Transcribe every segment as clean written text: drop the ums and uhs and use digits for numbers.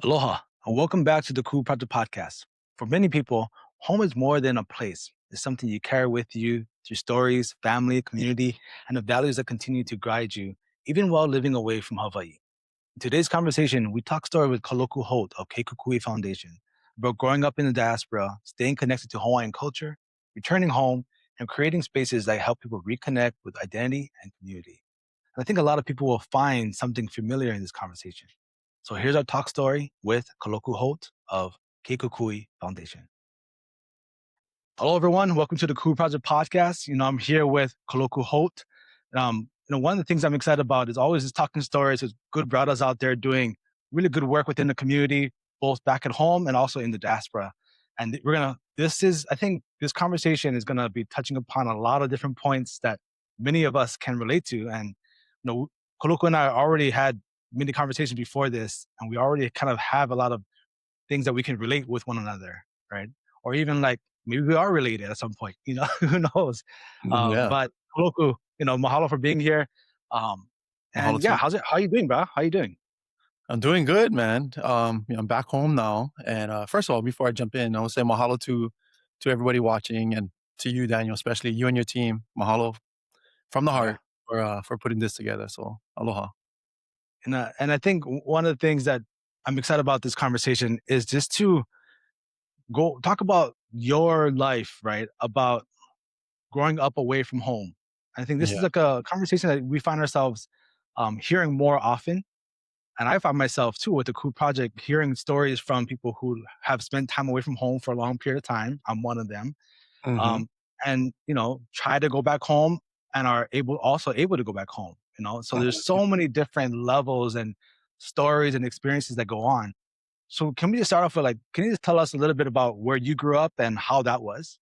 Aloha, and welcome back to the Cool Project Podcast. For many people, home is more than a place. It's something you carry with you through stories, family, community, and the values that continue to guide you, even while living away from Hawaii. In today's conversation, we talk story with Kaloku Holt of Ke Kukui Foundation about growing up in the diaspora, staying connected to Hawaiian culture, returning home, and creating spaces that help people reconnect with identity and community. And I think a lot of people will find something familiar in this conversation. So here's our talk story with Kaloku Holt of Ke Kukui Foundation. Hello, everyone. Welcome to the Cool Project Podcast. I'm here with Kaloku Holt. One of the things I'm excited about is always just talking stories with good brothers out there doing really good work within the community, both back at home and also in the diaspora. And I think this conversation is gonna be touching upon a lot of different points that many of us can relate to. And Kaloku and I already had many conversations before this, and we already kind of have a lot of things that we can relate with one another, right? Or even like maybe we are related at some point, who knows? Yeah, But Koloku, mahalo for being here. Um, mahalo and yeah, too. how you doing, bro? How you doing? I'm doing good, man. I'm back home now, and first of all, before I jump in, I want to say mahalo to everybody watching, and to you, Daniel, especially you and your team. Mahalo from the Yeah. heart for putting this together. So aloha. And I think one of the things that I'm excited about this conversation is just to go talk about your life, right? About growing up away from home. I think this is Yeah. like a conversation that we find ourselves hearing more often. And I find myself too with the Cool Project hearing stories from people who have spent time away from home for a long period of time. I'm one of them. Hmm. Um, and try to go back home and are able to go back home. So there's so many different levels and stories and experiences that go on. So can we just start off with can you just tell us a little bit about where you grew up and how that was?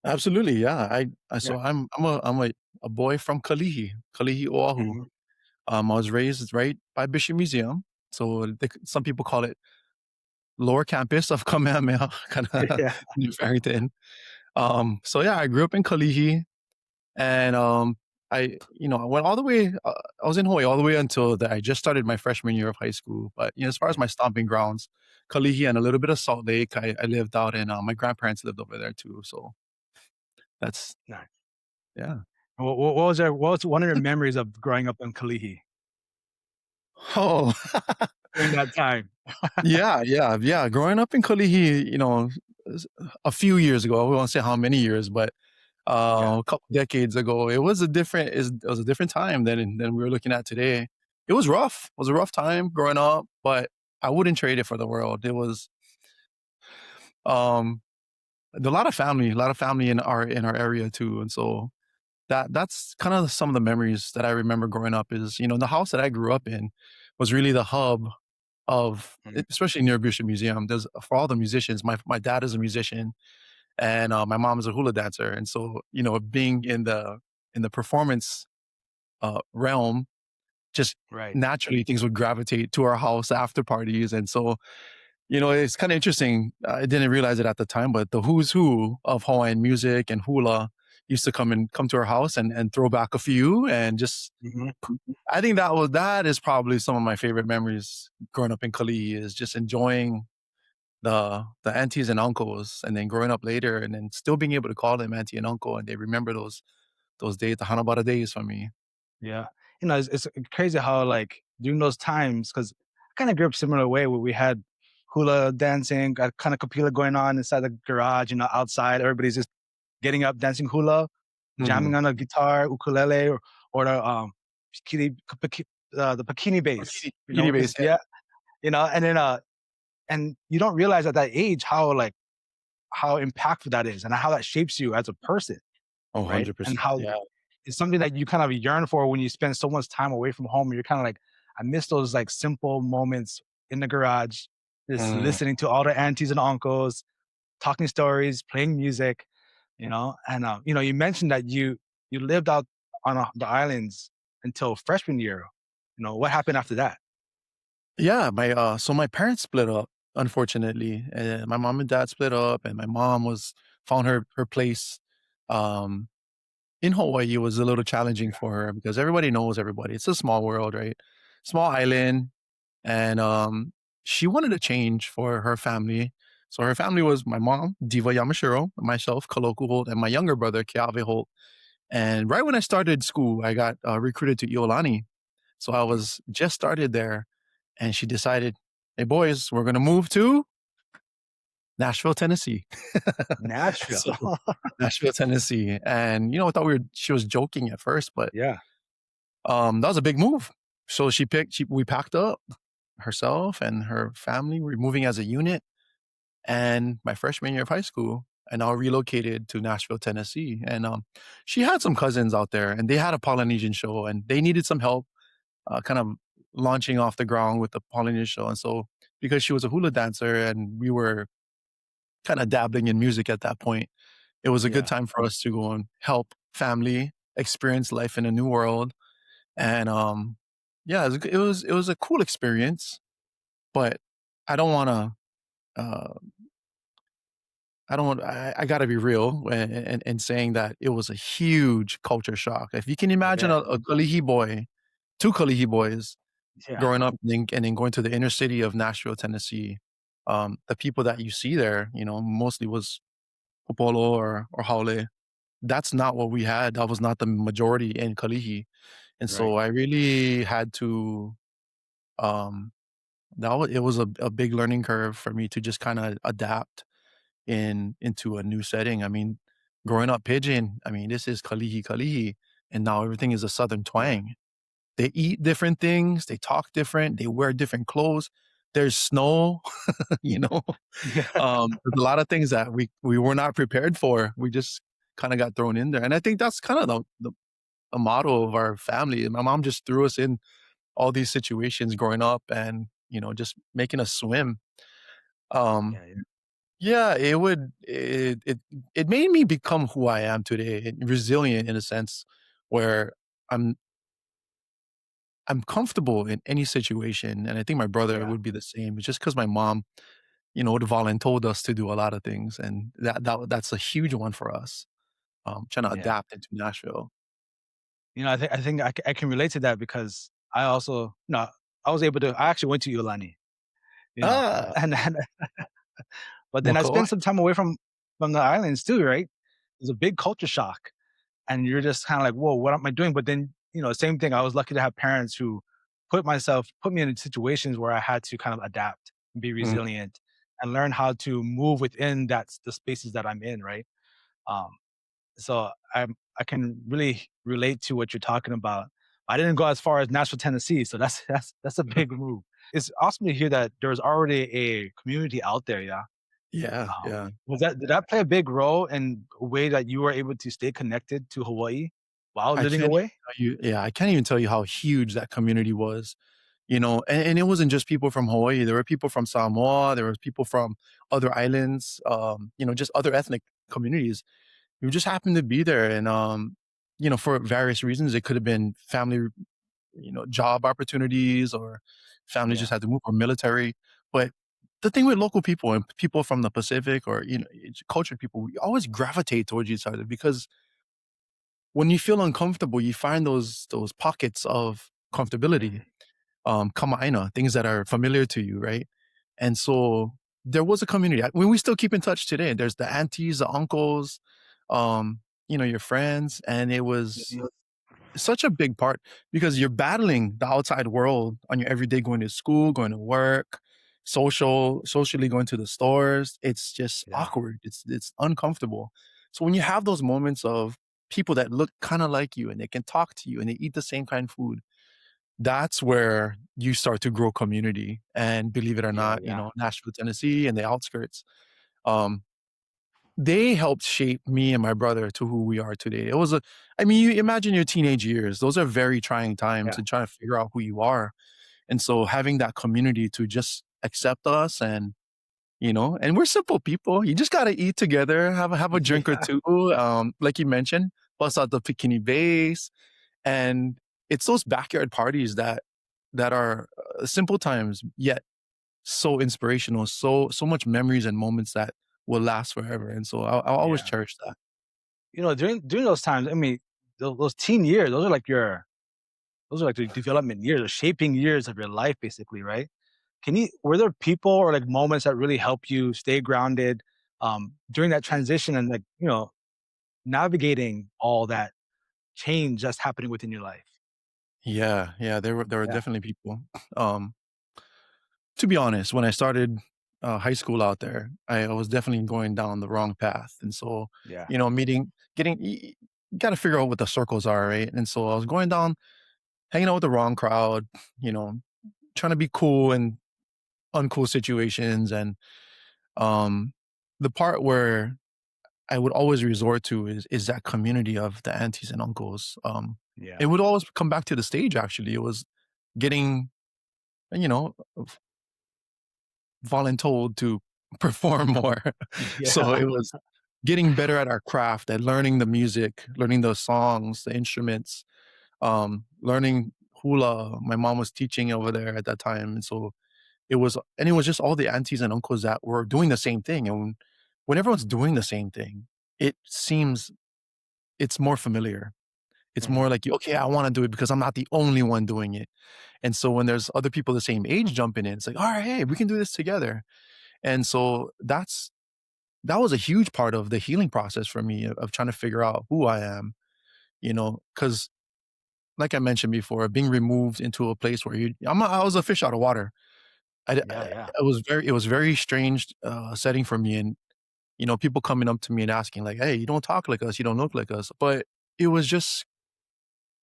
Absolutely. Yeah. Yeah. So I'm a boy from Kalihi, Oahu. Hmm. I was raised right by Bishop Museum. So some people call it lower campus of Kamehameha, kind of Yeah. New Farrington. So yeah, I grew up in Kalihi, and I went all the way. I was in Hawaii all the way until I just started my freshman year of high school. But as far as my stomping grounds, Kalihi and a little bit of Salt Lake. I lived out in. My grandparents lived over there too. So that's Nice. yeah. What was one of your memories of growing up in Kalihi Oh, during that time? yeah. Growing up in Kalihi, a few years ago. We won't say how many years, but Yeah. a couple decades ago, it was a different time than we were looking at today. It was rough. It was a rough time growing up, but I wouldn't trade it for the world. It was um a lot of family in our area too, and so that's kind of some of the memories that I remember growing up. Is the house that I grew up in was really the hub of, Mhm. especially near Bishop Museum. There's for all the musicians. My dad is a musician, and my mom is a hula dancer, and so being in the performance realm, just Right. naturally things would gravitate to our house after parties, and so it's kind of interesting. I didn't realize it at the time, but the who's who of Hawaiian music and hula used to come to our house and throw back a few, and just Mhm. I think that is probably some of my favorite memories growing up in Kalihi, is just enjoying the aunties and uncles, and then growing up later, and then still being able to call them auntie and uncle, and they remember those days, the Hanabara days for me. Yeah. It's crazy how during those times, because I kind of grew up similar way where we had hula dancing, got kind of kapila going on inside the garage, outside. Everybody's just getting up, dancing hula, Mhm. jamming on a guitar, ukulele, or the bikini bass. Kini base, yeah. Yeah, and then and you don't realize at that age how impactful that is and how that shapes you as a person, Oh, right? And 100%. how Yeah. it's something that you kind of yearn for when you spend so much time away from home. You're kind of like, I miss those simple moments in the garage, just Mm. listening to all the aunties and uncles, talking stories, playing music, And you mentioned that you lived out on the islands until freshman year. What happened after that? Yeah, my parents split up, unfortunately, and my mom and dad split up, and my mom was found her place, um, in Hawaii. Was a little challenging for her because everybody knows everybody. It's a small world, right? Small island, and she wanted a change for her family. So her family was my mom, Diva Yamashiro, myself, Kaloku Holt, and my younger brother, Ke Holt. And right when I started school, I got recruited to Iolani. So I Mm. was just started there, and she decided, "Hey boys, we're gonna move to Nashville, Tennessee." Nashville. So Nashville, Tennessee, and I thought she was joking at first, but Yeah. that was a big move. So we packed up herself and her family. We're moving as a unit, and my freshman year of high school, and I relocated to Nashville, Tennessee. And she had some cousins out there, and they had a Polynesian show, and they needed some help, kind of launching off the ground with the Polynesian show. And so, because she was a hula dancer, and we were kind of dabbling in music at that point, it was a good Yeah. time for us to go and help family experience life in a new world. And yeah, it was a cool experience, but I don't want to. I don't want. I got to be real and saying that it was a huge culture shock. If you can I imagine bet. a Kalihi boy, two Kalihi boys Yeah. growing up and then going to the inner city of Nashville, Tennessee, the people that you see there, mostly was Popolo or Haole. That's not what we had. That was not the majority in Kalihi, and Right. so I really had to. Um, it was a big learning curve for me to just kind of adapt into a new setting. I mean, growing up Pidgin, I mean, this is Kalihi Kalihi, and now everything is a Southern Yeah. twang. They eat different things, they talk different, they wear different clothes. There's snow, you know. Yeah. There's a lot of things that we were not prepared for. We just kind of got thrown in there, and I think that's kind of the motto of our family. My mom just threw us in all these situations growing up, and just making us swim. Um, Yeah. Yeah. Yeah, it made me become who I am today, and resilient in a sense where I'm I'm comfortable in any situation, and I think my brother Yeah. would be the same. It's just because my mom, would voluntold us to do a lot of things, and that's a huge one for us. Trying to Yeah. adapt into Nashville. I think I can relate to that because I also, I was able to. I actually went to Iolani, Ah, and but then I Moko. spent some time away from the islands too, right? It was a big culture shock, and you're just kind of like, "Whoa, what am I doing?" But then, same thing. I was lucky to have parents who put me in situations where I had to kind of adapt and be Mm, resilient and learn how to move within the spaces that I'm in, right? Um, so I can really relate to what you're talking about. I didn't go as far as Nashville, Tennessee, so that's a big move. It's awesome to hear that there's already a community out there, yeah. yeah, yeah. Was that Did that play a big role in a way that you were able to stay connected to Hawaii while I living can't even away? tell you. Yeah, I can't even tell you how huge that community was. And it wasn't just people from Hawaii. There were people from Samoa. There was people from other islands. Just other ethnic communities who just happened to be there. And for various reasons, it could have been family, job opportunities, or family Yeah, just had to move, or military. But the thing with local people and people from the Pacific, or cultured people, we always gravitate towards each other because when you feel uncomfortable, you find those pockets of comfortability, mhm, kamaaina, things that are familiar to you, right? And so there was a community. We still keep in touch today. There's the aunties, the uncles, your friends, and it was mhm, such a big part because you're battling the outside world on your everyday, going to school, going to work, socially going to the stores. It's just yeah, awkward. It's uncomfortable. So when you have those moments of people that look kind of like you and they can talk to you and they eat the same kind of food, that's where you start to grow community. And believe it or yeah, not, yeah, Nashville, Tennessee and the outskirts, um, they helped shape me and my brother to who we are today. I mean, you imagine your teenage years. Those are very trying times yeah, and trying to figure out who you are. And so having that community to just accept us, and we're simple people. You just got to eat together, have a drink or yeah, two. Like you mentioned, bust out the bikini base, and it's those backyard parties that are simple times, yet so inspirational, so much memories and moments that will last forever. And so I'll always yeah. cherish that. During those times, I mean, those teen years, those are like the development years, the shaping years of your life, basically, right? Can you were there people or like moments that really help you stay grounded during that transition and like, navigating all that change that's happening within your life? Yeah, yeah, there were Yeah. definitely people. Um, to be honest, when I started, high school out there, I was definitely going down the wrong path, and so, Yeah. meeting getting you gotta figure out what the circles are, right? And so I was going down, hanging out with the wrong crowd, you know, trying to be cool in uncool situations, and, um, the part where I would always resort to is that community of the aunties and uncles. It Yeah. would always come back to the stage, actually. It was getting, you know, voluntold to perform more. So Yeah. it was getting better at our craft, at learning the music, learning the songs, the instruments, learning hula. My mom was teaching over there at that time, and so it was just all the aunties and uncles that were doing the same thing. And when everyone's doing the same thing, it seems it's more familiar. It's more Mhm. like, okay, I want to do it because I'm not the only one doing it. And so when there's other people the same age jumping in, it's like, all right, hey, we can do this together. And so that was a huge part of the healing process for me of trying to figure out who I am, because like I mentioned before, being removed into a place where I was a fish out of water. Yeah, yeah. It was very strange setting for me, and people coming up to me and asking like, "Hey, you don't talk like us, you don't look like us," but it was just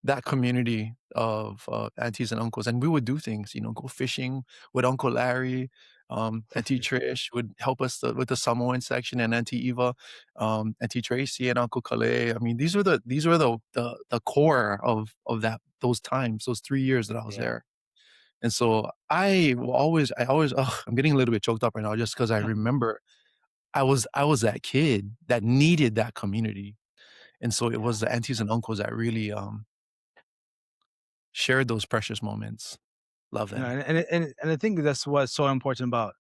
that community of aunties and uncles, and we would do things, go fishing with Uncle Larry. Auntie Trish would help us with the Samoan section, and Auntie Eva, Auntie Tracy, and Uncle Calais. I mean, these were the core of those times, those 3 years that I was Yeah. there. And so ugh, I'm getting a little bit choked up right now just because I remember I was that kid that needed that community, and so it Yeah. was the aunties and uncles that really shared those precious moments. Love them. And I think that's what's so important about,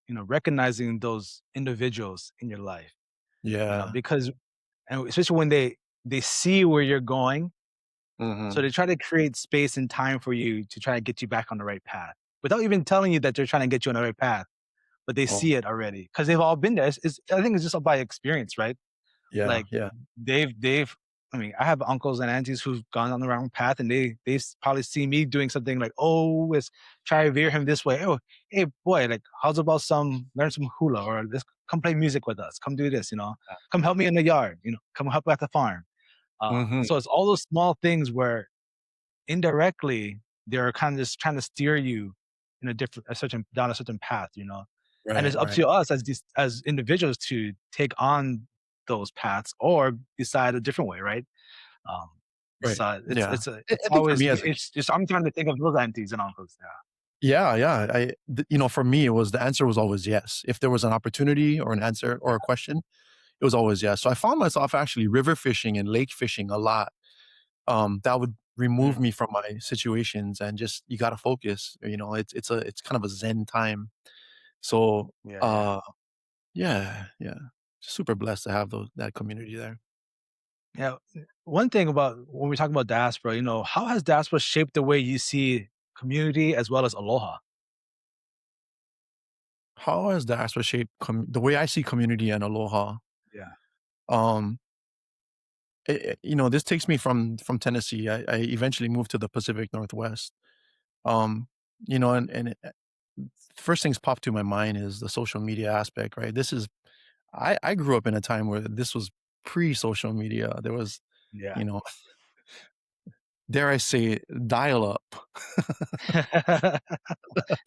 recognizing those individuals in your life, Yeah. because and especially when they see where you're going, so Mhm. they try to create space and time for you to try to get you back on the right path without even telling you that they're trying to get you on the right path, but they Oh, see it already because they've all been there. I think it's just all by experience, right? yeah, Like, yeah. they've I mean, I have uncles and aunties who've gone on the wrong path, and probably see me doing something like, "Oh, let's try to veer him this way. Oh, hey, boy, like, how's about learn some hula, or let's come play music with us. Come do this, come help me in the yard, come help at the farm." Mhm. So it's all those small things where indirectly they're kind of just trying to steer you in down a certain path, and Right, it's up right, to us as individuals to take on those paths or decide a different way, right? Um, right. so Yeah. it's I think for always me as a it's just I'm trying to think of those aunties and uncles. Yeah, yeah, for me, it was the answer was always yes. If there was an opportunity or an answer or a question, it was always yes. So I found myself actually river fishing and lake fishing a lot. That would Yeah. remove me from my situations and just you gotta focus, it's kind of a zen time. So, Yeah, yeah. yeah, yeah. Super blessed to have that community there. Yeah. One thing about when we talk about diaspora, how has diaspora shaped the way you see community as well as aloha? How has diaspora shaped the way I see community and aloha? Yeah. Um, this takes me from Tennessee. I eventually moved to the Pacific Northwest. Um, first things pop to my mind is the social media aspect, right? I grew up in a time where this was pre-social media. There was, Yeah. you know, dare I say, dial up.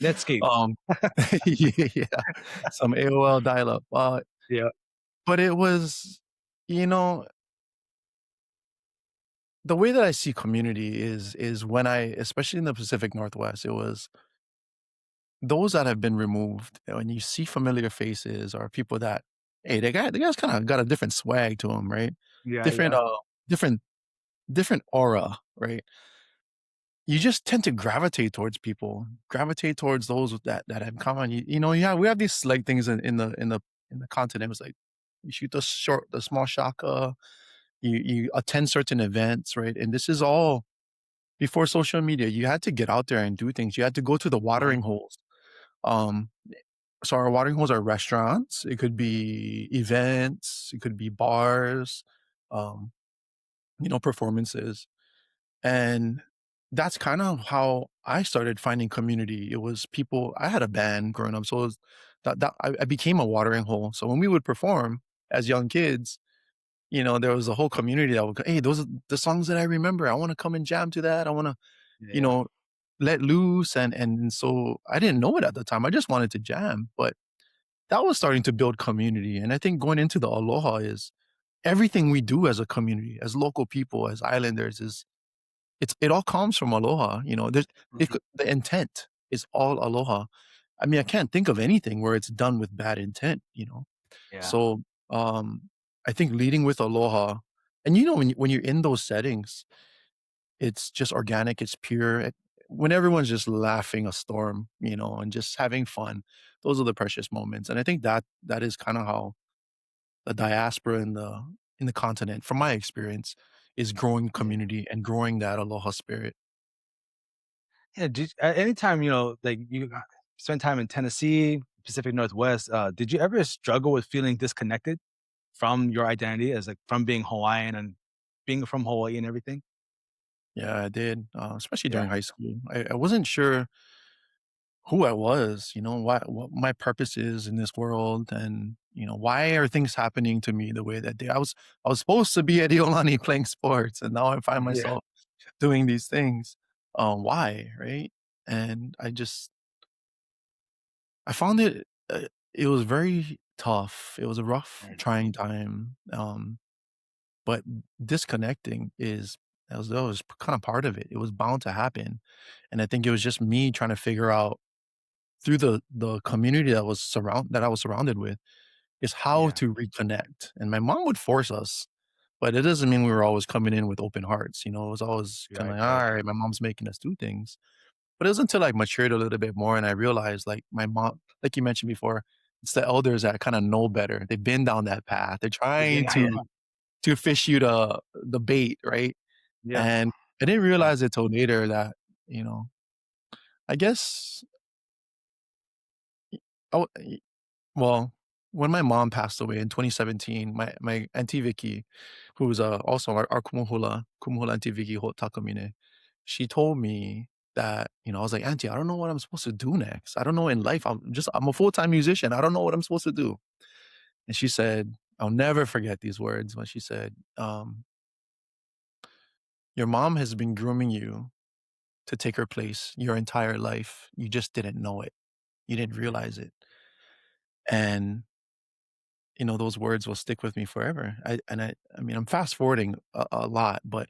Netscape. um, yeah, some AOL dial up. Yeah. But it was, you know, the way that I see community is when especially in the Pacific Northwest, it was those that have been removed. When you see familiar faces or people that, hey, the guy's kind of got a different swag to him, right? Yeah, Different, yeah. different, different aura, right? You just tend to gravitate towards people, gravitate towards those that have come on. Yeah, we have these like things in the continent. It's like you shoot the small shaka, you attend certain events, right? And this is all before social media. You had to get out there and do things. You had to go to the Right. watering holes. Um, so our watering holes are restaurants, it could be events, it could be bars, um, performances. And that's kind of how I started finding community. It was people I had a band growing up, so it was that I became a watering hole. So when we would perform as young kids, there was a whole community that would go, "Hey, those are the songs that I remember. I wanna come and jam to that. I wanna, you Yeah. know, let loose." And so I didn't know it at the time. I just wanted to jam, but that was starting to build community. And I think going into the Aloha is everything we do as a community, as local people, as islanders is it all comes from aloha, Mhm. the intent is all aloha. I mean, I can't think of anything where it's done with bad intent. Yeah. So, I think leading with aloha and, when you're in those settings, it's just organic, it's pure, when everyone's just laughing a storm, and just having fun, those are the precious moments, and I think that is kinda how the diaspora in the continent, from my experience, is growing Yeah. community and growing that aloha spirit. Yeah, at any time, like, you spend time in Tennessee, Pacific Northwest, did you ever struggle with feeling disconnected from your identity as, like, from being Hawaiian and being from Hawaii and everything? Yeah, I did, especially Yeah. during high school. I wasn't sure who I was, what my purpose is in this world, and why are things happening to me the way that I was supposed to be at Iolani playing sports, and now I find Yeah. myself doing these things. Why, right? And I found it was very tough. It was a rough, Right. trying time. But disconnecting is that was kind of part of it. It was bound to happen, and I think it was just me trying to figure out through the community that I was surrounded with, is how Yeah. to reconnect. And my mom would force us, but it doesn't mean we were always coming in with open hearts. It was always kind of Right, like, right. all right, my mom's making us do things. But it was until I matured a little bit more and I realized, like, my mom, like you mentioned before, it's the elders that kind of know better. They've been down that path. They're trying Yeah, yeah. to fish you the bait, right? Yeah. And I didn't Yeah. realize it till later that, you know, I guess, oh, well, when my mom passed away in 2017, my auntie Vicky, who's, also our kumuhula auntie Vicky Holt Takamine, she told me that, I was like, "Auntie, I don't know what I'm supposed to do next. I don't know in life. I'm a full-time musician. I don't know what I'm supposed to do." And she said, I'll never forget these words when she said, "Your mom has been grooming you to take her place your entire life. You just didn't know it. You didn't realize it." And those words will stick with me forever. I mean, I'm fast forwarding a lot, but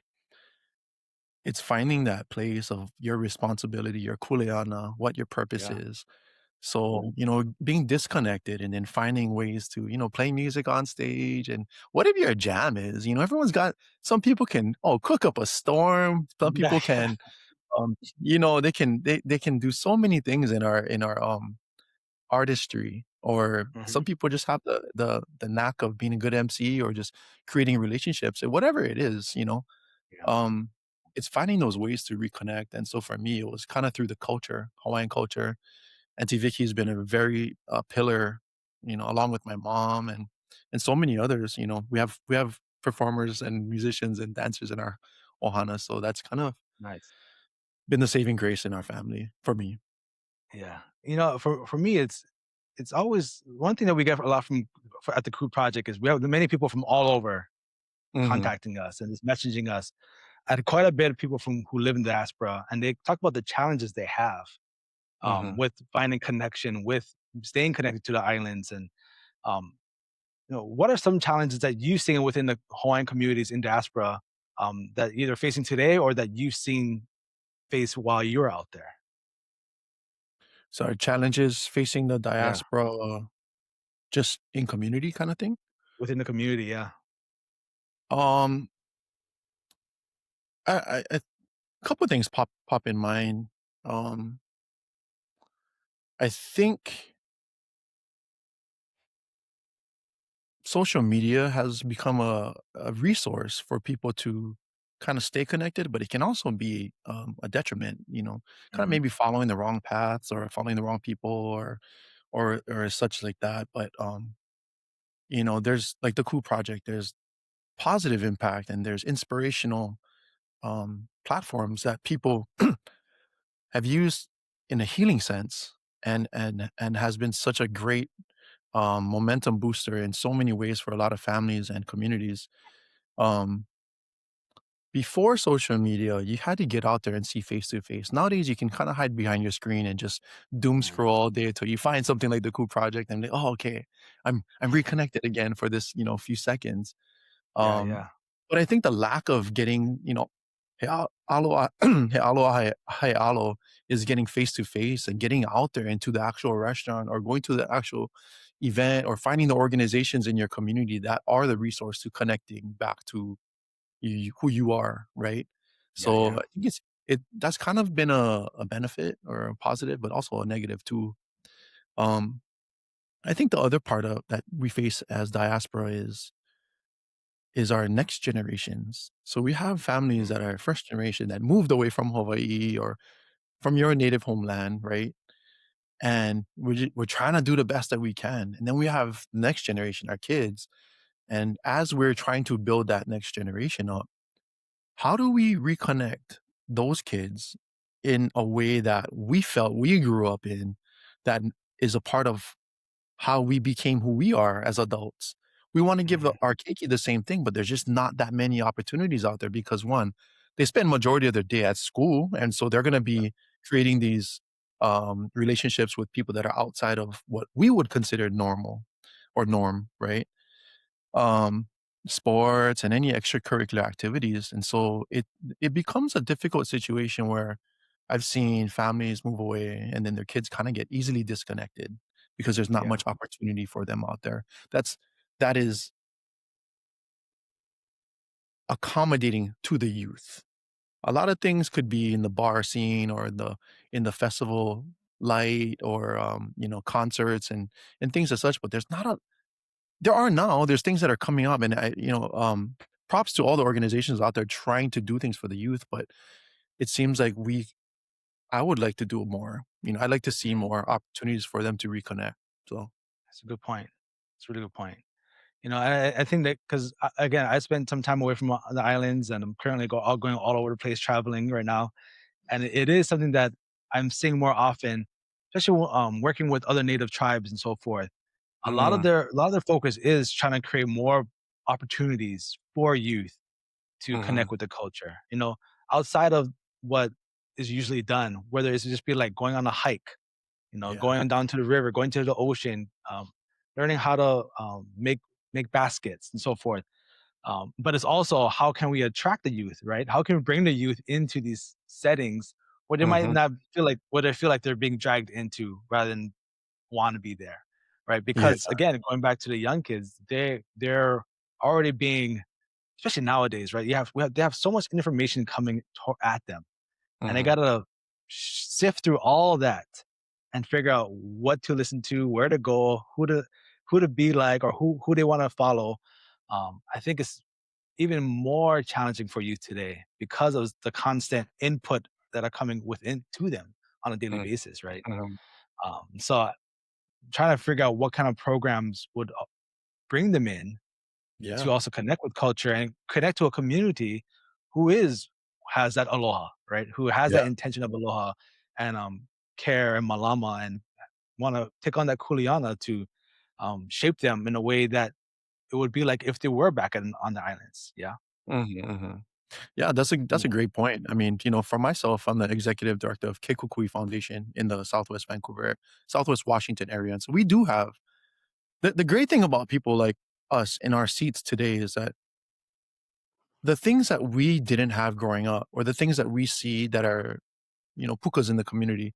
it's finding that place of your responsibility, your kuleana, what your purpose Yeah. is. So, being disconnected and then finding ways to, play music on stage and whatever your jam is, everyone's got some people can, cook up a storm. Some Yeah. people can, they can do so many things in our artistry, or some Mhm. people just have the knack of being a good MC or just creating relationships, or whatever it is, Yeah. um, it's finding those ways to reconnect. And so for me, it was kind of through the culture, Hawaiian culture. Auntie Vicky's been a very pillar, along with my mom and so many others. We have performers and musicians and dancers in our ohana, so that's kind of Nice. been the saving grace in our family for me. Yeah. For me, it's always one thing that we get a lot at the Crew Project is we have many people from all over Mhm, contacting us and just messaging us. I had quite a bit of people from who live in the diaspora, and they talk about the challenges they have mhm. with finding connection, with staying connected to the islands, and um, what are some challenges that you've seen within the Hawaiian communities in diaspora that either facing today or that you've seen face while you're out there? So challenges facing the Yeah, diaspora, just in community kind of thing. within the community. Yeah, Um, a couple of things pop in mind. Um, I think social media has become a resource for people to kind of stay connected, but it can also be a detriment. Kind of Mhm. maybe following the wrong paths or following the wrong people or such like that. But there's like the Cool Project. There's positive impact and there's inspirational platforms that people have used in a healing sense and has been such a great momentum booster in so many ways for a lot of families and communities. Um, Before social media, you had to get out there and see face to face. Nowadays, you can kind of hide behind your screen and just doom Mhm. scroll all day until you find something like the Cool Project and like, oh, okay, I'm reconnected again for this few seconds. Yeah, Um, yeah, but I think the lack of getting, aloha, he aloha, he alo is getting face to face and getting out there into the actual restaurant or going to the actual event or finding the organizations in your community that are the resource to connecting back to who you are, right? yeah, So yeah, I think that's kind of been a benefit or a positive, but also a negative too. Um, I think the other part of that we face as diaspora is our next generations. So we have families mhm, that are first generation that moved away from Hawaii or from your native homeland, right? And we're trying to do the best that we can. And then we have next generation, our kids. And as we're trying to build that next generation up, how do we reconnect those kids in a way that we felt we grew up in that is a part of how we became who we are as adults? We want to give mhm. our keiki the same thing, but there's just not that many opportunities out there because one, they spend majority of their day at school, and so they're going to Yeah, be creating these relationships with people that are outside of what we would consider normal or norm, right? um, Sports and any extracurricular activities. And so it becomes a difficult situation where I've seen families move away and then their kids kind of get easily disconnected because there's not yeah, much opportunity for them out there. That is accommodating to the youth. A lot of things could be in the bar scene or in the festival light or concerts and things as such, but there's things that are coming up and props to all the organizations out there trying to do things for the youth, but it seems like I would like to do more. I'd like to see mhm. more opportunities for them to reconnect. So, That's a good point. It's a really good point. I think that because again, I spent some time away from the islands, and I'm currently going all over the place traveling right now, and it is something that I'm seeing more often, especially working with other native tribes and so forth. mm, A lot of their focus is trying to create more opportunities for youth to connect mhm, with the culture. Outside of what is usually done, whether it's just be like going on a hike, yeah. going down to the river, going to the ocean, learning how to make baskets and so forth. But it's also how can we attract the youth, right? How can we bring the youth into these settings where they might Mhm, not feel like where they feel like they're being dragged into rather than want to be there, right? yeah. Because again, going back to the young kids, they're already being, especially nowadays, right? They have so much information coming at them, and they Mhm, gotta sift through all that and figure out what to listen to, where to go, who to be like, or who they want to follow. I think it's even more challenging for youth today because of the constant input that are coming within to them on a daily mhm, basis, right? mhm. So trying to figure out what kind of programs would bring them in to Yeah, also connect with culture and connect to a community who is has that aloha, right? Who has yeah. that intention of aloha and care and malama and want to take on that kuleana to shape them in a way that it would be like if they were back on the islands. Yeah. Mhm, mhm. Yeah, that's a Yeah. great point. I mean, for myself, I'm the executive director of Ke Kukui Foundation in the Southwest Washington area. And so we do have the great thing about people like us in our seats today is that the things that we didn't have growing up, or the things that we see that are, pukas in the community,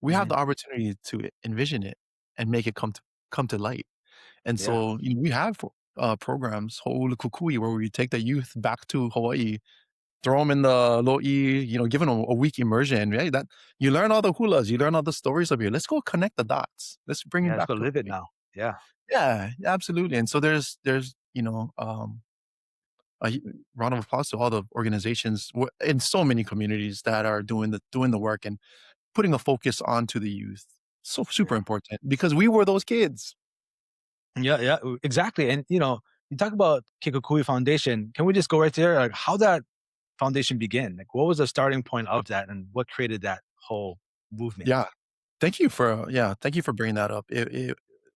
we have Hmm. the opportunity to envision it and make it come to light. And Yeah. so we have programs, Ho'olu Kukui, where we take the youth back to Hawaii, throw them in the lo'i, give them a week immersion, right? That you learn all the hulas, you learn all the stories of you. Let's go connect the dots. Let's bring Yeah. it Let's back go to live it Hawaii. now. Yeah. Yeah, absolutely. And so there's a round of applause to all the organizations in so many communities that are doing the work and putting a focus onto the youth. So super Yeah. important because we were those kids. Yeah, yeah, exactly. And you talk about Ke Kukui Foundation. Can we just go right there? Like, how that foundation begin? Like, what was the starting point of that, and what created that whole movement? Yeah. Thank you for bringing that up.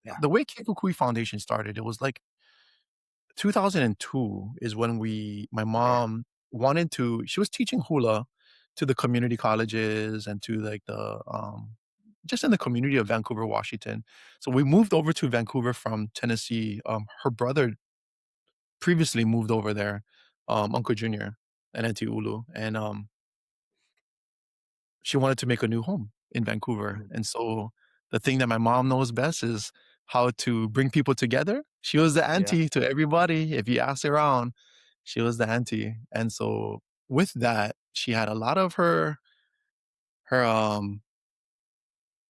Yeah, The way Ke Kukui Foundation started, it was like 2002 is when my okay, mom wanted to she was teaching hula to the community colleges and to like just in the community of Vancouver, Washington. So we moved over to Vancouver from Tennessee. Her brother previously moved over there, Uncle Junior and Auntie Ulu, and she wanted to make a new home in Vancouver. mhm, And so the thing that my mom knows best is how to bring people together. She was the yeah, auntie to everybody. If you ask around, she was the auntie. And so with that, she had a lot of her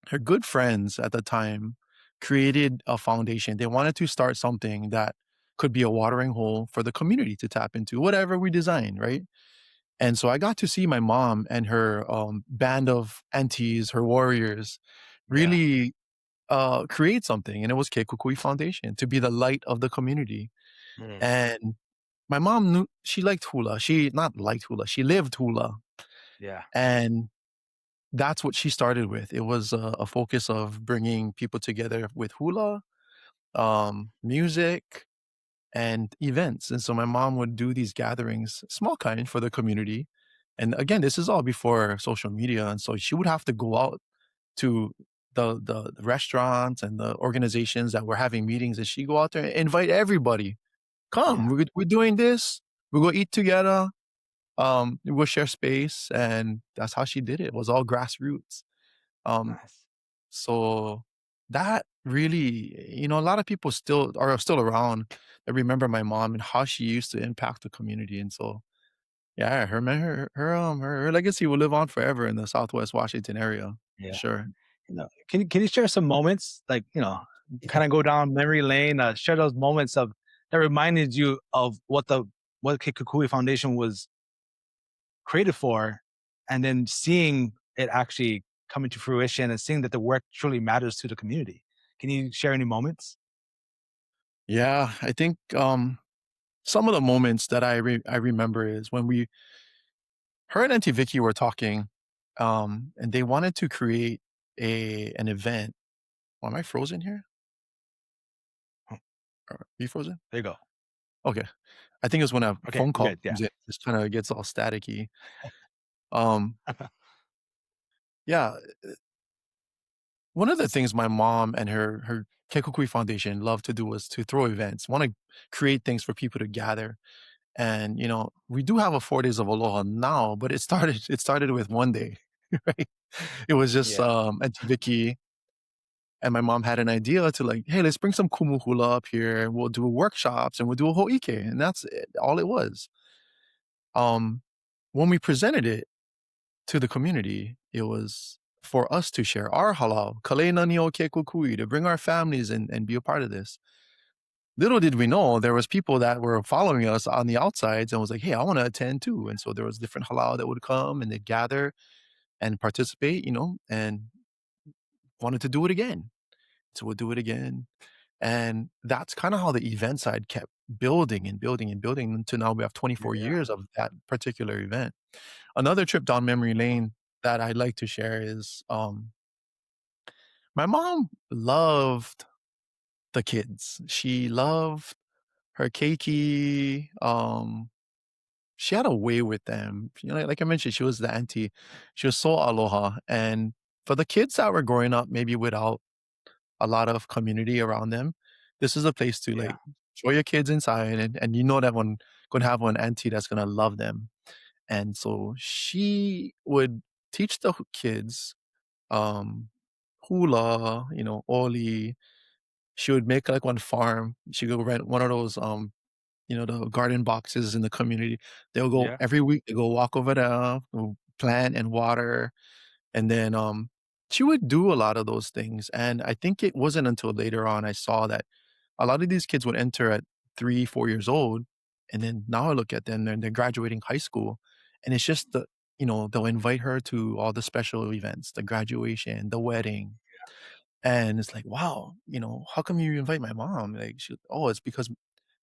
her good friends at the time created a foundation. They wanted to start something that could be a watering hole for the community to tap into, whatever we design, right? And so I got to see my mom and her, band of aunties, her warriors, yeah, really, create something, and it was Ke Kukui Foundation to be the light of the community. mm, And my mom knew she liked hula. She not liked hula, she lived hula, yeah, and that's what she started with. It was a focus of bringing people together with hula, music, and events. And so my mom would do these gatherings, small kind for the community. And again, this is all before social media. And so she would have to go out to the restaurants and the organizations that were having meetings. And she go out there and invite everybody. Come, yeah. we're doing this. We'll go eat together. We'll share space. And that's how she did it. It was all grassroots. Um, Nice. so that really, a lot of people still around that remember my mom and how she used to impact the community. And so, yeah, her legacy will live on forever in the Southwest Washington area for Yeah. sure. Can you share some moments, like, Yeah. kind of go down memory lane, share those moments of that reminded you of what Ke Kukui Foundation was created for, and then seeing it actually come into fruition and seeing that the work truly matters to the community. Can you share any moments? Yeah, I think some of the moments that I remember is when her and Auntie Vicky were talking, and they wanted to create a an event. Oh, am I frozen here? Oh, Are you frozen? there you go. Okay. I think it's when a Okay, phone you're call good. Yeah. comes in, just kinda gets all staticky. Um, yeah, one of the things my mom and her Ke Kukui Foundation love to do was to throw events, wanna create things for people to gather, and, we do have a 4 Days of Aloha now, but it started with 1 day, right? It was just, Yeah. Auntie Vicky and my mom had an idea to like, "Hey, let's bring some kumu hula up here, and we'll do workshops, and we'll do a ho'ike," and that's it, all it was. Um, when we presented it to the community, it was for us to share our halal, kalena ni o ke kukui, to bring our families and be a part of this. Little did we know there was people that were following us on the outsides and was like, "Hey, I want to attend too." And so there was different halal that would come and they'd gather and participate, and wanted to do it again. So we'll do it again. And that's kind of how the event side kept building and building and building until now we have 24 Yeah. years of that particular event. Another trip down memory lane that I'd like to share is my mom loved the kids. She loved her keiki. She had a way with them. Like I mentioned, she was the auntie. She was so aloha. And for the kids that were growing up, maybe without a lot of community around them, this is a place to Yeah. like throw your kids inside and you know that one gonna have one auntie that's gonna love them. And so she would teach the kids um, hula, oli. She would make like one farm. She go rent one of those, the garden boxes in the community. They'll go Yeah. every week. They go walk over there, go plant and water, and then she would do a lot of those things. And I think it wasn't until later on I saw that a lot of these kids would enter at 3, 4 years old. And then now I look at them, they're graduating high school, and it's just they'll invite her to all the special events, the graduation, the wedding, and it's like, wow, how come you invite my mom? Like, oh, it's because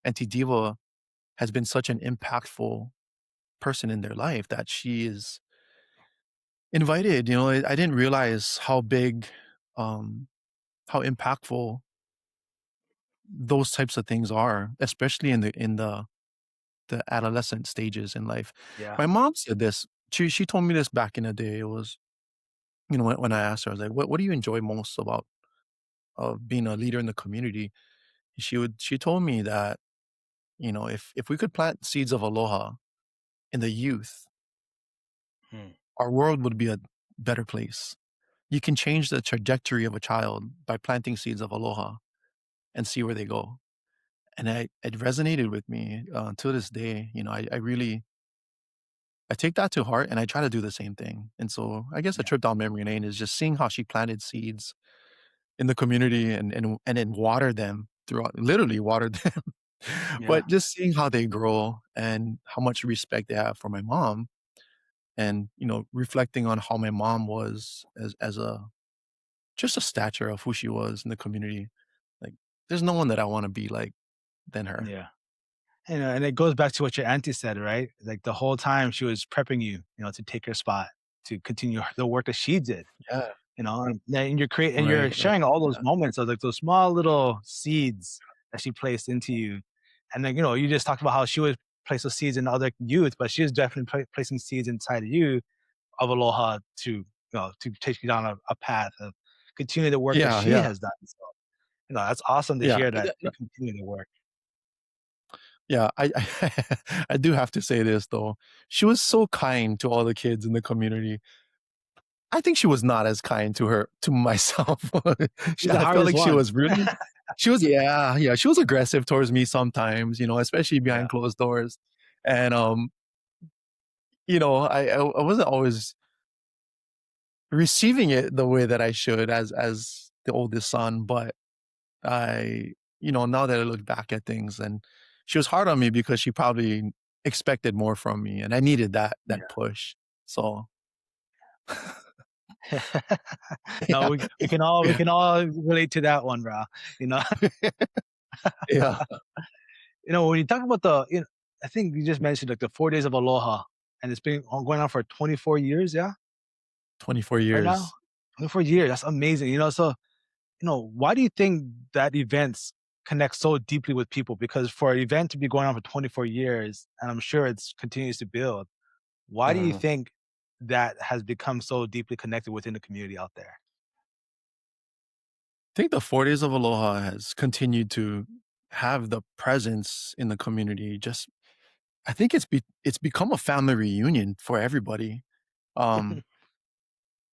Auntie Diva has been such an impactful person in their life that she is invited. I didn't realize how big, um, how impactful those types of things are, especially in the adolescent stages in life. Yeah. My mom said this. She told me this back in the day. It was, when I asked her, I was like, "What do you enjoy most about of being a leader in the community?" She told me that, if we could plant seeds of aloha in the youth, Hmm. our world would be a better place. You can change the trajectory of a child by planting seeds of aloha and see where they go. And it resonated with me to this day. I really I take that to heart and I try to do the same thing. And so I guess a Yeah. trip down memory lane is just seeing how she planted seeds in the community and then watered them throughout, literally watered them. Yeah. But just seeing how they grow and how much respect they have for my mom, and reflecting on how my mom was as a just a stature of who she was in the community. Like, there's no one that I want to be like than her. Yeah. And it goes back to what your auntie said, right? Like the whole time she was prepping you, to take your spot, to continue the work that she did. Yeah. And then you're Right. Right. sharing all those Yeah. moments of like those small little seeds that she placed into you. And then, you just talked about how she would place those seeds in other youth, but she was definitely placing seeds inside of you of aloha to take you down a path of continue the work that Yeah. she Yeah. has done. So, that's awesome to Yeah. hear that you continue to work. Yeah, I do have to say this though. She was so kind to all the kids in the community. I think she was not as kind to myself. She's the I felt hardest like she one. was really she was yeah, yeah, she was aggressive towards me sometimes, especially Yeah. behind closed doors. And I wasn't always receiving it the way that I should as the oldest son, but now that I look back at things, and she was hard on me because she probably expected more from me and I needed that Yeah. push. So No, yeah, we yeah, can all relate to that one, bro. You know, yeah, when you talk about I think you just mentioned like the 4 days of Aloha, and it's been going on for 24 years, yeah, 24 right now, years. 24 years. That's amazing. So why do you think that events connect so deeply with people? Because for an event to be going on for 24 years, and I'm sure it's continues to build, why do you Mhm. think that has become so deeply connected within the community out there? I think the 4 Days of Aloha has continued to have the presence in the community. Just I think it's become a family reunion for everybody. Um,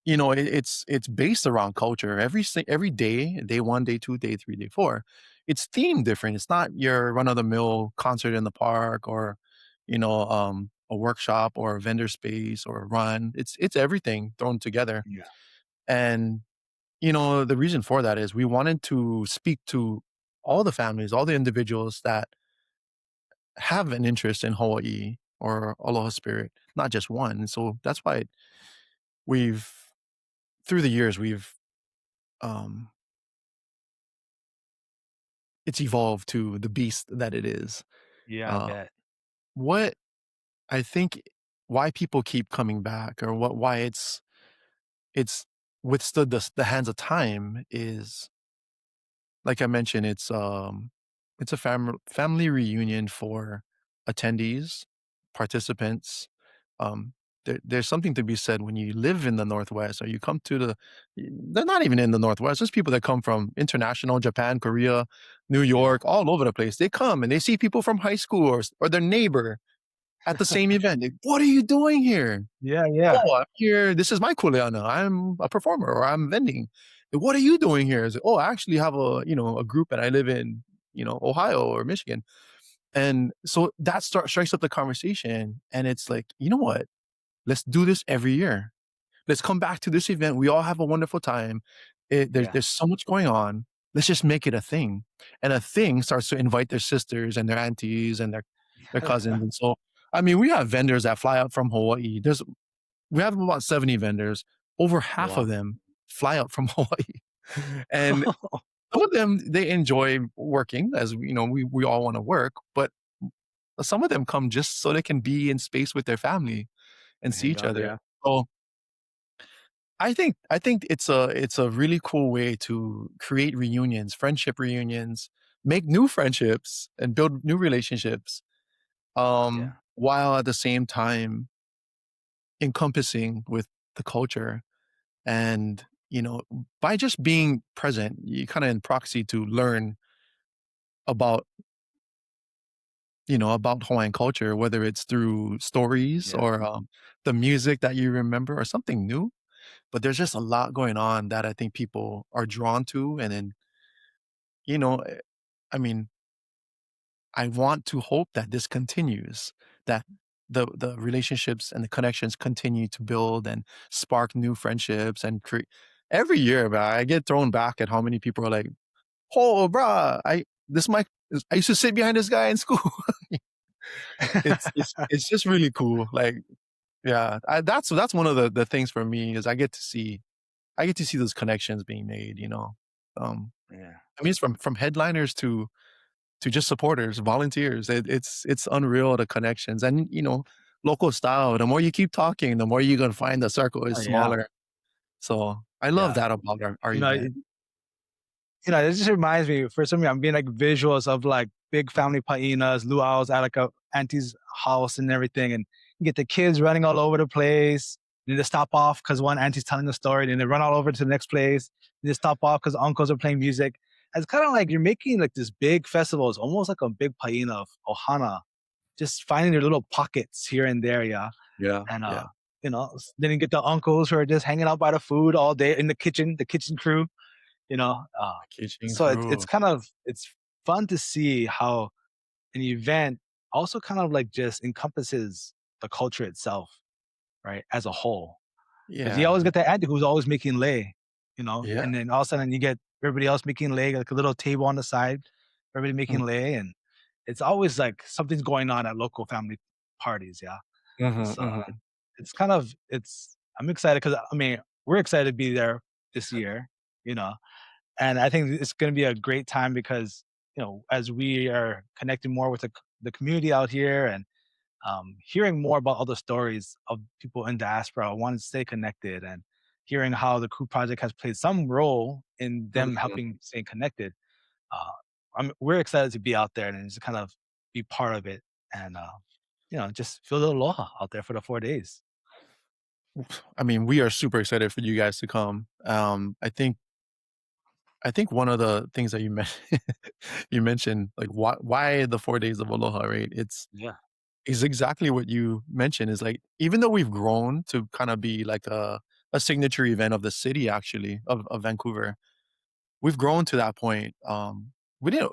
it's based around culture. Every day 1, day 2, day 3, day 4, it's themed different. It's not your run of the mill concert in the park, or a workshop or a vendor space or a run. It's everything thrown together. Yeah, And the reason for that is we wanted to speak to all the families, all the individuals that have an interest in Hawaii or Aloha Spirit, not just one. So that's why we've through the years we've um it's evolved to the beast that it is. yeah, I Uh, bet. what I think why people keep coming back, or why it's withstood the hands of time is, like I mentioned, it's a family reunion for attendees, participants. There's something to be said when you live in the Northwest, or you come to they're not even in the Northwest. There's people that come from international, Japan, Korea, New Yeah, York, all over the place. They come and they see people from high school, or their neighbor at the same event. What are you doing here? yeah, yeah, Oh, I'm here. This is my kuleana. I'm a performer, or I'm vending. What are you doing here? Is it, oh, I actually have a group, and I live in, Ohio or Michigan. And so that strikes up the conversation. And it's like, you know what? Let's do this every year. Let's come back to this event. We all have a wonderful time. yeah, There's so much going on. Let's just make it a thing. And a thing starts to invite their sisters and their aunties and their their cousins. And so, I mean, we have vendors that fly out from Hawaii. We have about 70 vendors. Over Oh, half of wow. them fly out from Hawaii. And some of them, they enjoy working, as we all want to work, but some of them come just so they can be in space with their family and see Hang each out, other. yeah. So I think it's a really cool way to create reunions, friendship reunions, make new friendships and build new relationships, Yeah. while at the same time encompassing with the culture. And, by just being present, you kind of in proxy to learn about, about Hawaiian culture, whether it's through stories Yeah. or the music that you remember or something new. But there's just a lot going on that I think people are drawn to. And then, you know, eh, I mean, I want to hope that this continues, that the relationships and the connections continue to build and spark new friendships and create. Every year, man, I get thrown back at how many people are like, "Oh, bruh, I used to sit behind this guy in school." It's just really cool. Like, yeah, that's one of the things for me is I get to see those connections being made. Um, Yeah. I mean, it's from headliners to just supporters, volunteers. It's unreal, the connections, and local style. The more you keep talking, the more you're gonna find the circle is Oh, yeah. smaller. So I love Yeah. that about our You know, event. it just reminds me, for some reason, I'm being like visuals of like big family pa'inas, luau's at like a auntie's house and everything. And you get the kids running all over the place. Then they stop off because one auntie's telling a story. Then they run all over to the next place. Then they stop off because uncles are playing music. It's kind of like you're making like this big festival. It's almost like a big paina of ohana, just finding their little pockets here and there. Yeah. Yeah, And, yeah. then you get the uncles who are just hanging out by the food all day in the kitchen crew, you know, uh, Kitchen so it's crew. kind of it's fun to see how an event also kind of like just encompasses the culture itself, right, as a whole. Because you Yeah, always get that auntie who's always making lei, yeah. and then all of a sudden you get everybody else making lei, like a little table on the side, everybody Mm, making lei, and it's always like something's going on at local family parties, yeah. mhm, So mhm. it's kind of it's I'm excited because I mean we're excited to be there this year, you know, and I think it's going to be a great time because as we are connecting more with the community out here and hearing more about other stories of people in diaspora, wanting to stay connected and hearing how the Coup Project has played some role in them Mhm. helping stay connected. Uh, we're excited to be out there and just kind of be part of it and just feel the aloha out there for the 4 days. I mean, we are super excited for you guys to come. I think one of the things that you mentioned, like why the 4 days of Aloha, right? Yeah. Is exactly what you mentioned. Is like even though we've grown to kind of be like a signature event of the city, actually of Vancouver, we've grown to that point. We didn't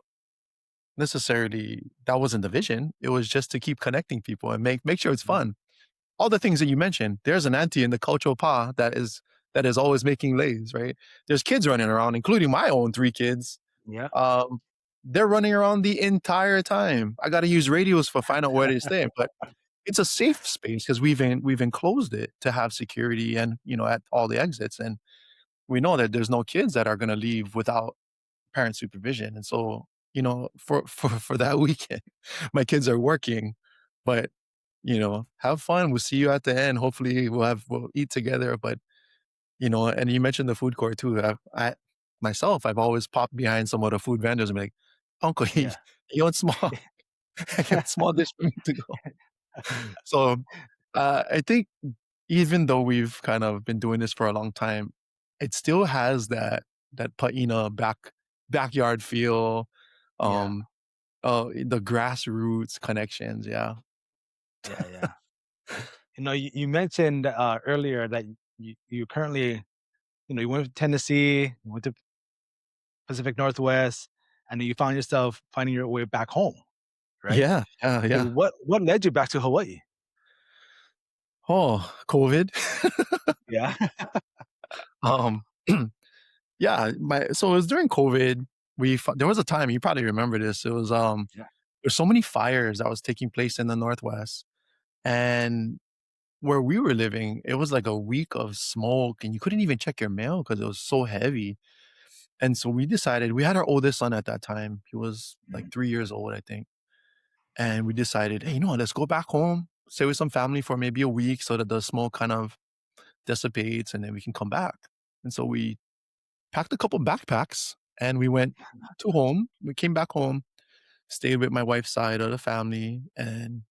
necessarily that wasn't the vision. It was just to keep connecting people and make sure it's Mhm. fun. All the things that you mentioned. There's an auntie in the cultural pa that is always making lays, right? There's kids running around, including my own three kids. Yeah. Um, they're running around the entire time. I got to use radios for find out where they stay, but it's a safe space because we've enclosed it to have security and at all the exits, and we know that there's no kids that are going to leave without parent supervision. And so for that weekend, my kids are working, but have fun. We'll see you at the end. Hopefully we'll eat together. But and you mentioned the food court too. I myself, I've always popped behind some of the food vendors and be like, "Uncle, Yeah. you want small? I got small dish for me to go." So I think even though we've kind of been doing this for a long time, it still has that paina backyard feel, Yeah. um, the grassroots connections. Yeah, Yeah. Yeah. You mentioned earlier that you currently, you went to Tennessee, you went to Pacific Northwest, and then you found yourself finding your way back home, right? yeah, yeah, Like, yeah. what led you back to Hawaii? Oh, COVID. Yeah. um, yeah. So it was during COVID. There was a time you probably remember this. It was Yeah. there's so many fires that was taking place in the Northwest, and where we were living, it was like a week of smoke, and you couldn't even check your mail because it was so heavy. And so we decided we had our oldest son at that time. He was like Mhm. 3 years old, I think. And we decided, "Hey, you know what? Let's go back home, stay with some family for maybe a week so that the smoke kind of dissipates, and then we can come back." And so we packed a couple backpacks, and we went to home. We came back home, stayed with my wife's side of the family, and,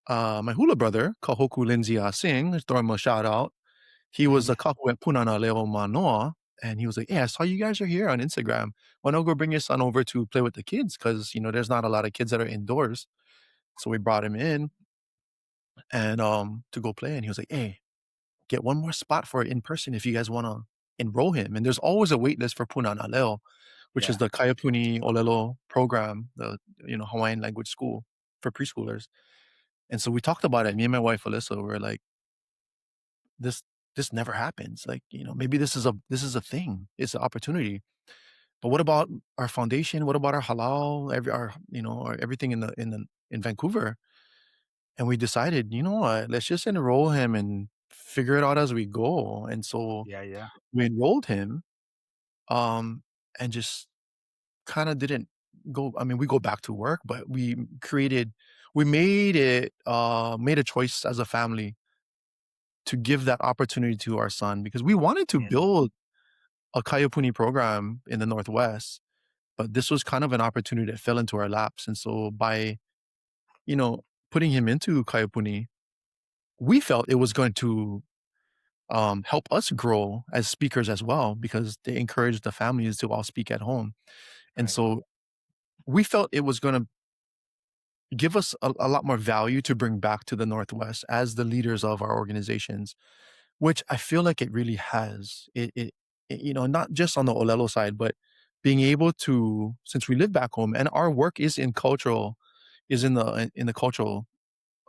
my hula brother, Kahoku Lindsay Singh, let's throw him a shout out. He was Mhm. a couple at Punana Leo Manoa, and he was like, "Hey, I saw you guys are here on Instagram. Why don't go bring your son over to play with the kids? Because there's not a lot of kids that are indoors." So we brought him in and, to go play, and he was like, "Hey, get one more spot for in person if you guys wanna enroll him." And there's always a wait list for Punana Leo, which is Yeah. the Kaiapuni Olelo program, the, Hawaiian language school for preschoolers. And so we talked about it, me and my wife, Alyssa, were like, "This this never happens. Like, maybe this is a thing. It's an opportunity. But what about our foundation? What about our halal, our everything in Vancouver?" And we decided, you know what? Let's just enroll him and figure it out as we go. And so Yeah, yeah. we enrolled him, um, and just kinda didn't go. I mean, we go back to work, but we made a choice as a family to give that opportunity to our son because we wanted to Yeah. build a Kaiapuni program in the Northwest, but this was kind of an opportunity that fell into our laps. And so by, you know, putting him into Kaiapuni, we felt it was going to, help us grow as speakers as well because they encouraged the families to all speak at home. And Right. so we felt it was gonna give us a lot more value to bring back to the Northwest as the leaders of our organizations, which I feel like it really has. Not just on the Olelo side, but being able to, since we live back home and our work is in the cultural,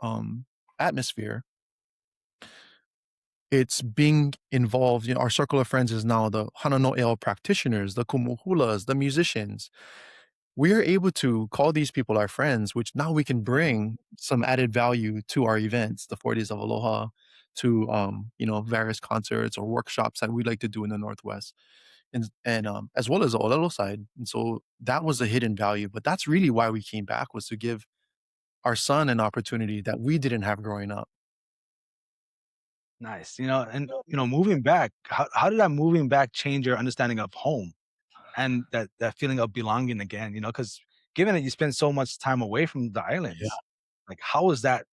um, atmosphere, it's being involved. Our circle of friends is now the Hanano'el practitioners, the kumuhulas, the musicians. We are able to call these people our friends, which now we can Mhm. bring some added value to our events, the 4 Days of Aloha, to, various concerts or workshops that we like to do in the Northwest, and as well as the Olelo side. And so that was a hidden value, but that's really why we came back, was to give our son an opportunity that we didn't have growing up. Nice. And moving back, how did that moving back change your understanding of home and that feeling of belonging again? Because given that you spend so much time away from the Yeah. islands, like how was that?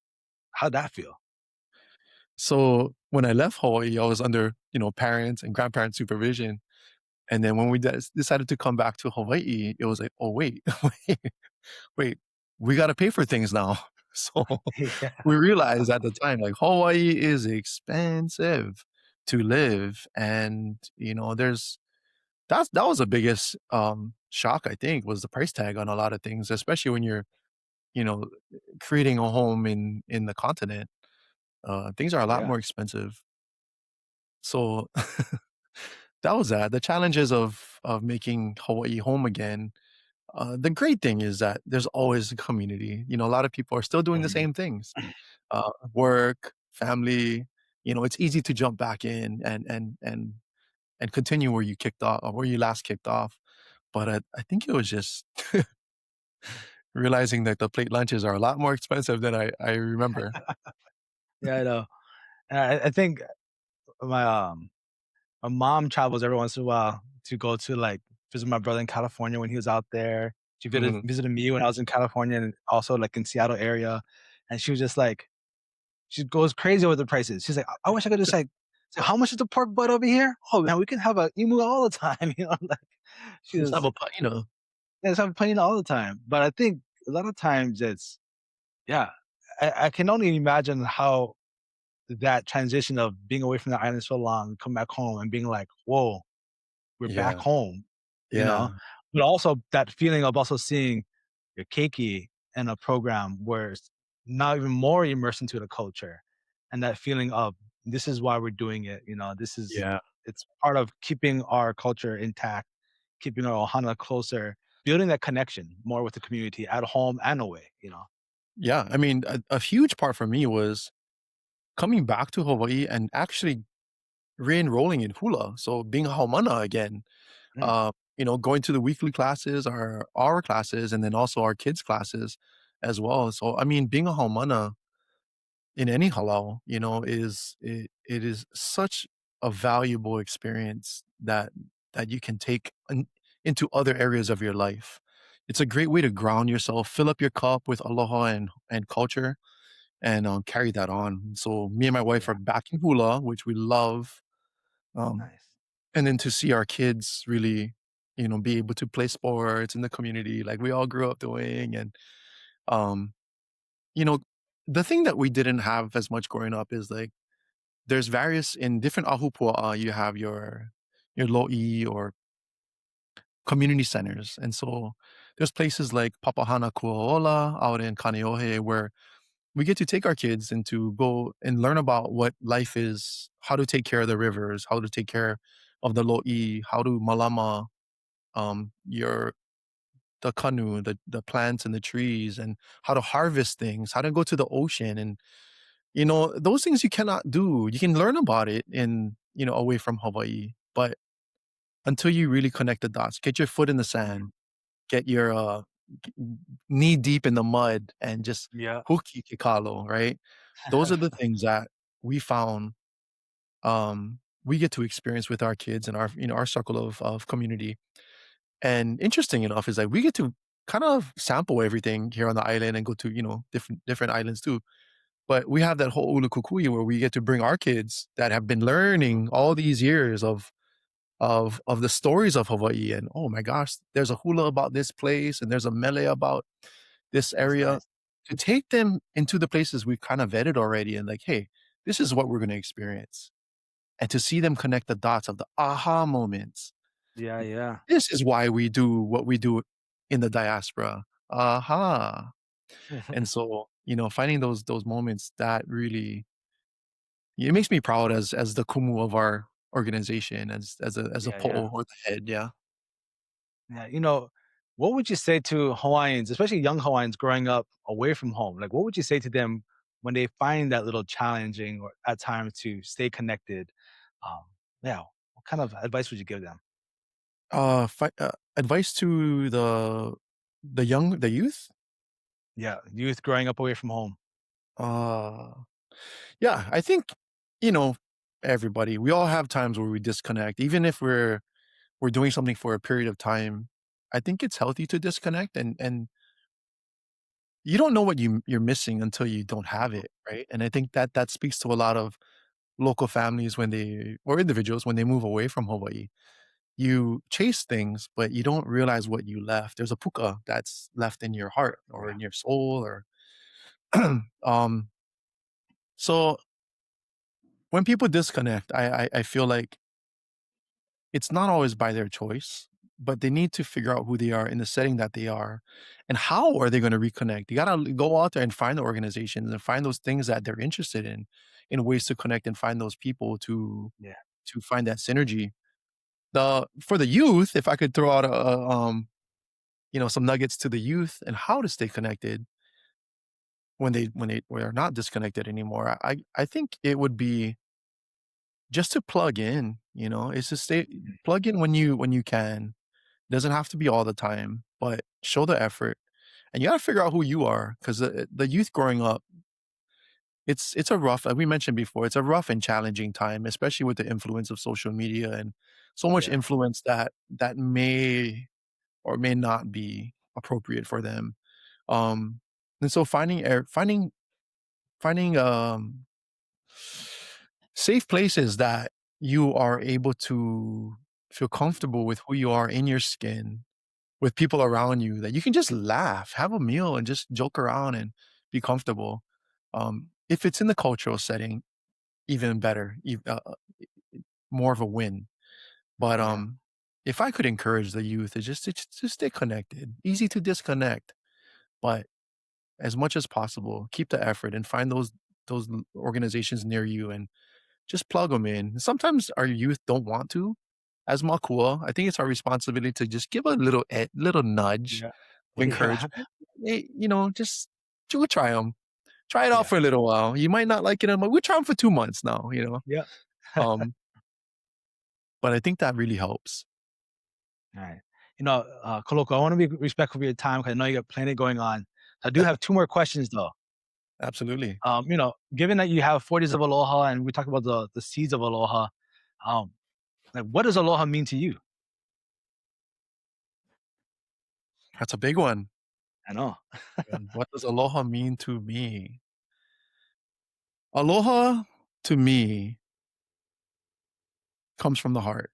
How'd that feel? So when I left Hawaii, I was under, parents and grandparents' supervision. And then when we decided to come back to Hawaii, it was like, "Oh, wait, wait, wait, we gotta pay for things now." So Yeah. we realized at the time, like, Hawaii is expensive to live, and, that was the biggest, shock, I think, was the price tag on a lot of things, especially when you're, you know, creating a home in the continent. Things are a lot Yeah. more expensive. So that was that. The challenges of making Hawaii home again. The great thing is that there's always a community. A lot of people are still doing the Mhm. same things. Work, family. It's easy to jump back in and continue where you kicked off or where you last kicked off. But I think it was just realizing that the plate lunches are a lot more expensive than I remember. Yeah, I know. And I think my my mom travels every once in a while to go to like visit my brother in California when he was out there. She Mhm. visited me when I was in California and also like in Seattle area. And she was just like, she goes crazy over the prices. She's like, I wish I could just like, so how much is the pork butt over here? Oh man, we can have a emu all the time. Like she Just have was, a yeah, it's playing all the time. But I think a lot of times it's, yeah, I can only imagine how that transition of being away from the island so long, come back home and being like, whoa, we're back Yeah, home, you know? yeah, But also that feeling of also seeing your keiki in a program where it's now even more immersed into the culture and that feeling of this is why we're doing it, this is yeah, it's part of keeping our culture intact, keeping our ohana closer. building that connection more with the community at home and away, you know? Yeah, I mean, a huge part for me was coming back to Hawaii and actually re-enrolling in hula, so being a haumana again. Mm, Going to the weekly classes, our classes, and then also our kids' classes as well. So, I mean, being a haumana in any halal, it is such a valuable experience that you can take into other areas of your life. It's a great way to ground yourself, fill up your cup with aloha and culture, and carry that on. So, me and my wife yeah, are back in hula, which we love. Um, nice. and then to see our kids really, be able to play sports in the community like we all grew up doing. And, um, you know, the thing that we didn't have as much growing up is like there's various in different ahupua'a, you have your lo'i or community centers. And so there's places like Papahana Kuaola out in Kaneohe where we get to take our kids and to go and learn about what life is, how to take care of the rivers, how to take care of the lo'i, how to malama your the kanu, the plants and the trees, and how to harvest things, how to go to the ocean, and those things you cannot do. You can learn about it in away from Hawaii, but until you really connect the dots, get your foot in the Mm, sand, get your g- knee deep in the mud, and just yeah. huki ke kalo, right? Those are the things that we found we get to experience with our kids and our circle of community. And interesting enough is that we get to kind of sample everything here on the island and go to, different islands too. But we have that whole ulu kukui where we get to bring our kids that have been learning all these years of the stories of Hawaii. And oh my gosh, there's a hula about this place and there's a mele about this That's area. nice. To take them into the places we've kind of vetted already and like, hey, this is what we're going to experience. And to see them connect the dots of the aha moments. Yeah, yeah. This is why we do what we do in the diaspora. Aha. And so, finding those moments that really it makes me proud as the kumu of our organization, as a Yeah, yeah. po'o or the head, yeah. Yeah, what would you say to Hawaiians, especially young Hawaiians growing up away from home? Like, what would you say to them when they find that little challenging or at times to stay connected? Um, yeah, what kind of advice would you give them? Advice to the youth? Yeah, youth growing up away from home. Uh, yeah, I think, you know, everybody, we all have times where we disconnect, even if we're doing something for a period of time. I think it's healthy to disconnect and you don't know what you're missing until you don't have it, right? And I think that speaks to a lot of local families when they or individuals when they move away from Hawaii. You chase things, but you don't realize what you left. There's a puka that's left in your heart or Yeah, in your soul or um so when people disconnect, I feel like it's not always by their choice, but they need to figure out who they are in the setting that they are and how are they going to reconnect. You got to go out there and find the organizations and find those things that they're interested in ways to connect and find those people yeah, to find that synergy. The For the youth, if I could throw out some nuggets to the youth and how to stay connected when they are not disconnected anymore. I think it would be just to plug in, it's to stay mm, plug in when you can. Doesn't have to be all the time, but show the effort. And you gotta figure out who you are because the youth growing up, it's a rough, like we mentioned before, it's a rough and challenging time, especially with the influence of social media and so much yeah, influence that may or may not be appropriate for them. Um, and so finding safe places that you are able to feel comfortable with who you are in your skin, with people around you that you can just laugh, have a meal, and just joke around and be comfortable. If it's in the cultural setting, even better, more of a win. But yeah, if I could encourage the youth, it's just to stay connected. Easy to disconnect, but as much as possible, keep the effort and find those organizations near you and just plug them in. Sometimes our youth don't want to. as makua, I think it's our responsibility to just give a little nudge Yeah. of Yeah. encouragement. Hey, just we'll try them. Try it out Yeah. for a little while. You might not like it, but we'll try them for 2 months now. Yeah. Um, but I think that really helps. All right. Kaloku, I want to be respectful of your time because I know you got plenty going on. I do have two more questions though. Absolutely, Given that you have 4 days of aloha and we talked about the seeds of aloha, um, like what does aloha mean to you? that's a big one. I know. And what does aloha mean to me? Aloha to me comes from the heart.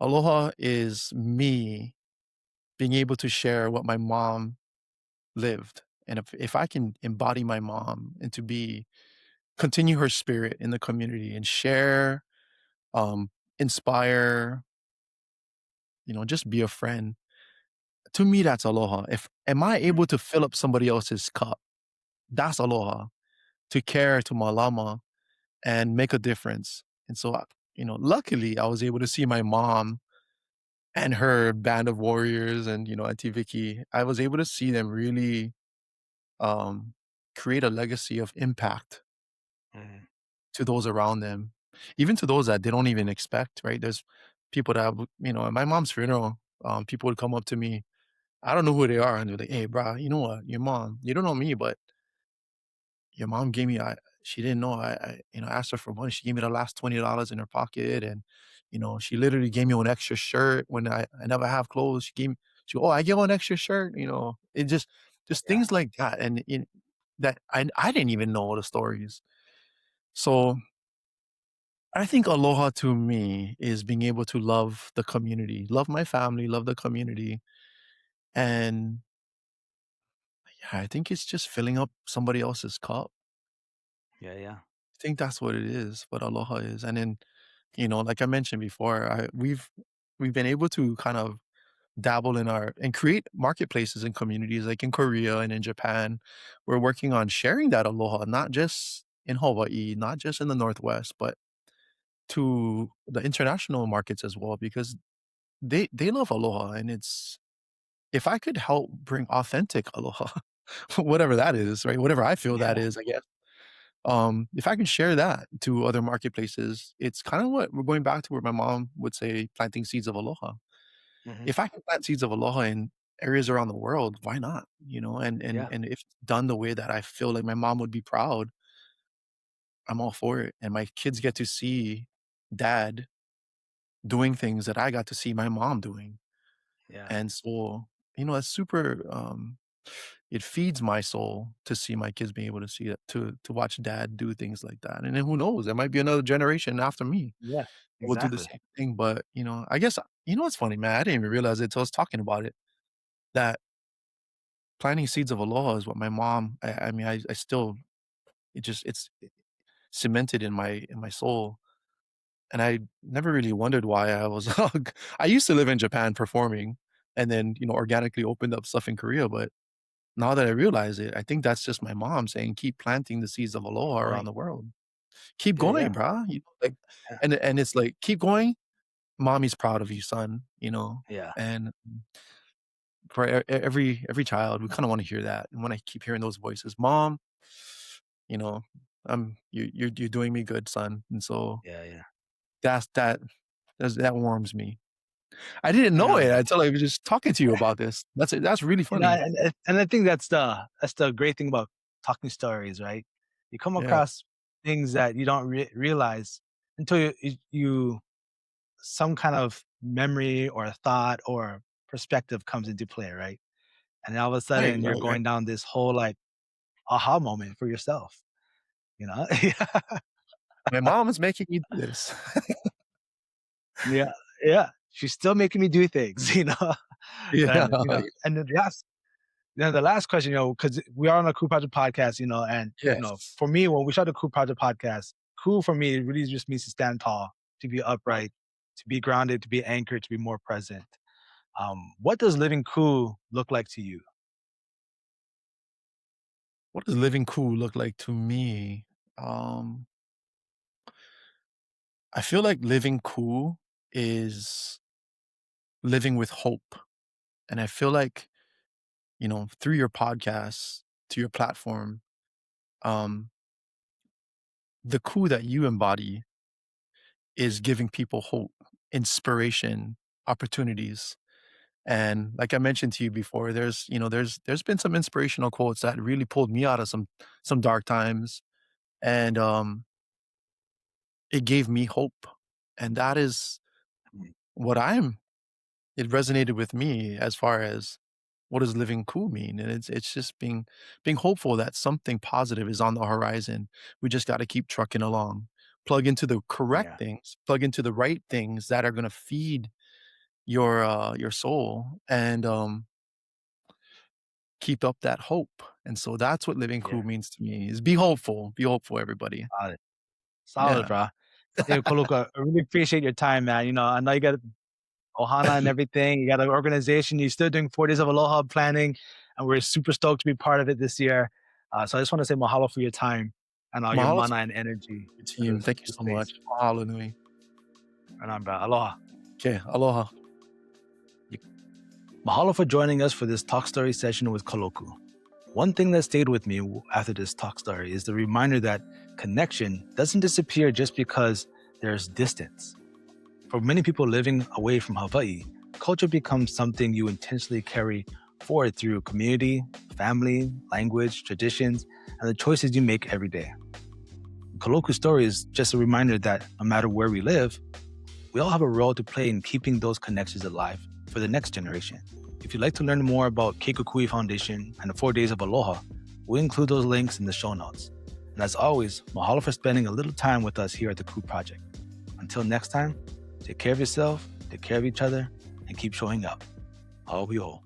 Aloha is me being able to share what my mom lived. And if I can embody my mom and to be continue her spirit in the community and share, um, inspire, just be a friend. To me, that's aloha. If am I Mm, able to fill up somebody else's cup? That's aloha. To care, to malama, and make a difference. And so, luckily, I was able to see my mom and her band of warriors and Auntie Vicky. I was able to see them really um, create a legacy of impact mm, to those around them, even to those that they don't even expect. Right? There's people that at my mom's funeral, people would come up to me. I don't know who they are, and they're like, "Hey, bro, you know what? Your mom. You don't know me, but your mom gave me she didn't know asked her for money. She gave me the last $20 in her pocket, and she literally gave me an extra shirt when I never have clothes. Oh, I get one extra shirt, it just yeah. things like that. And that I didn't even know the stories. So I think aloha to me is being able to love the community, love my family, love the community. And yeah, I think it's just filling up somebody else's cup. Yeah. Yeah. I think that's what it is, what aloha is. And then, like I mentioned before, we've been able to kind of dabble in our and create marketplaces and communities like in Korea and in Japan. We're working on sharing that aloha, not just in Hawaii, not just in the Northwest, but to the international markets as well, because they love aloha. And it's if I could help bring authentic aloha, whatever that is, right? Whatever I feel that Yeah. is, I guess. If I can share that to other marketplaces, it's kind of what we're going back to where my mom would say, planting seeds of aloha. Hmm. If I can plant seeds of aloha in areas around the world, why not? And Yeah. if done the way that I feel like my mom would be proud, I'm all for it. And my kids get to see dad doing things that I got to see my mom doing. Yeah. And so, it's super it feeds my soul to see my kids being able to see that, to watch dad do things like that. And then who knows? There might be another generation after me Yeah. that will do the Exactly. same thing. But, I guess what's funny, man? I didn't even realize it till I was talking about it, that planting seeds of aloha is what my mom I mean, I still it's cemented in my soul. And I never really wondered why I was I used to live in Japan performing and then, organically opened up stuff in Korea, but now that I realize it, I think that's just my mom saying, "Keep planting the seeds of Keep aloha around going. the world. Keep Yeah. going, Yeah. bro." Like, Yeah. and it's like, "Keep going. Mommy's proud of you, son." Yeah. And for every child, we kind of want to hear that. And when I keep hearing those voices, "Mom, you know, you're doing me good, son." And so Yeah. Yeah. that's that warms me. I didn't I know know. it until I was just talking to you about this. That's really You know, funny. and I think that's the great thing about talking stories, right? You come Yeah. across things that you don't realize until you some kind of memory or a thought or perspective comes into play, right? And then all of a Right, sudden you're right, right. going down this whole like aha moment for yourself, you know? My mom is making me do this. Yeah, yeah. She's still making me do things, you know? Yeah. And, and the last question, because we are on a Cool Project podcast, and, Yes. for me, when we started the Cool Project podcast, cool for me really just means to stand tall, to be Right. upright, to be grounded, to be anchored, to be more present. What does living cool look like to you? What does living cool look like to me? Um, I feel like living cool. is living with hope. And I feel like, through your podcast, to your platform, um, the coup that you embody is giving people hope, inspiration, opportunities. And like I mentioned to you before, there's been some inspirational quotes that really pulled me out of some dark times. And it gave me hope. And that is Mm. what it resonated with me as far as what does living cool mean? And it's just being hopeful that something positive is on the horizon. We just got to keep trucking along. Plug into the correct Yeah. things, plug into the right things that are going to feed your soul, and keep up that hope. And so that's what living Yeah. cool means to me, is be hopeful. Be hopeful, everybody. Solid. Solid, Yeah. bro. Hey, Kaloku, I really appreciate your time, man. I know you got Ohana and everything. You got an organization. You're still doing 4 Days of Aloha planning, and we're super stoked to be part of it this year. So I just want to say mahalo for your time and all your Mahalo to mana and energy your for team. Thank you this so space. much. Mahalo nui. And I'm Aloha. Okay. Aloha. Mahalo for joining us for this talk story session with Kaloku. One thing that stayed with me after this talk story is the reminder that connection doesn't disappear just because there's distance. For many people living away from Hawaii, culture becomes something you intentionally carry forward through community, family, language, traditions, and the choices you make every day. Kaloku's story is just a reminder that no matter where we live, we all have a role to play in keeping those connections alive for the next generation. If you'd like to learn more about Ke Kukui Foundation and the 4 Days of Aloha, we'll include those links in the show notes. And as always, mahalo for spending a little time with us here at the Ku Project. Until next time, take care of yourself, take care of each other, and keep showing up. Aloha.